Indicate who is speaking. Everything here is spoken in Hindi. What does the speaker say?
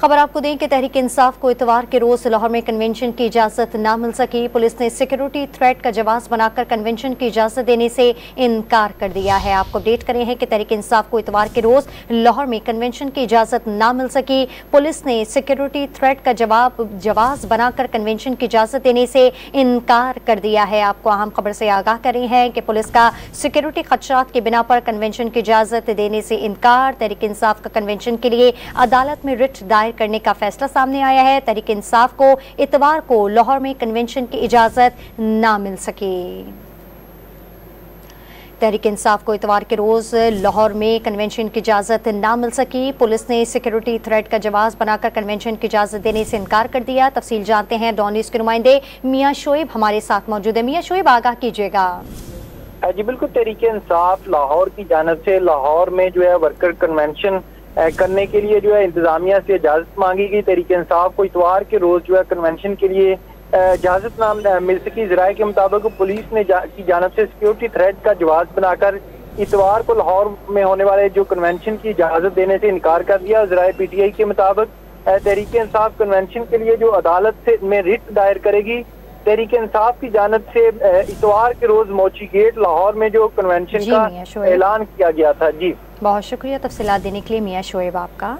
Speaker 1: खबर आपको दें कि तहरीक इंसाफ को इतवार के रोज लाहौर में कन्वेंशन की इजाजत न मिल सकी। पुलिस ने सिक्योरिटी थ्रेट का जवाब बनाकर कन्वेंशन की इजाजत देने से इनकार कर दिया है। आपको अपडेट करें हैं कि तहरीक इंसाफ को इतवार के रोज लाहौर में कन्वेंशन की इजाजत न मिल सकी। पुलिस ने सिक्योरिटी थ्रेट का जवाब बनाकर कन्वेंशन की इजाजत देने से इनकार कर दिया है। आपको अहम खबर से आगाह कर रहे हैं कि पुलिस का सिक्योरिटी खदशात की बिना पर कन्वेंशन की इजाजत देने से इनकार। तहरीक इंसाफ का कन्वेंशन के लिए अदालत में रिट दायर करने का फैसला सामने आया है। तहरीक इंसाफ को इतवार को लाहौर में कन्वेंशन की इजाजत ना मिल सकी। तहरीक इंसाफ को इतवार के रोज लाहौर में कन्वेंशन की इजाजत ना मिल सकी। पुलिस ने सिक्योरिटी थ्रेट का जवाब बनाकर कन्वेंशन की इजाजत देने से इनकार कर दिया। तफसील जानते हैं डॉन न्यूज़ के नुमाइंदे मियां शोएब हमारे साथ मौजूद है। मियां शोएब, आगाह कीजिएगा।
Speaker 2: जी बिल्कुल, तहरीक इंसाफ लाहौर की जानिब से लाहौर में जो है वर्कर कन्वेंशन करने के लिए जो है इंतजामिया से इजाजत मांगी गई। तहरीक इंसाफ को इतवार के रोज जो है कन्वेंशन के लिए इजाजत ना मिल सकी। ज़राए के मुताबिक पुलिस ने की जानिब से सिक्योरिटी थ्रेट का जवाब बनाकर इतवार को लाहौर में होने वाले जो कन्वेंशन की इजाजत देने से इनकार कर दिया। ज़राए PTI के मुताबिक तहरीक इंसाफ कन्वेंशन के लिए जो अदालत से में रिट दायर करेगी। तहरीक इंसाफ की जानिब से इतवार के रोज मोची गेट लाहौर में जो कन्वेंशन का ऐलान किया गया था। जी
Speaker 1: बहुत शुक्रिया तफसीलात देने के लिए मियां शोएब आपका।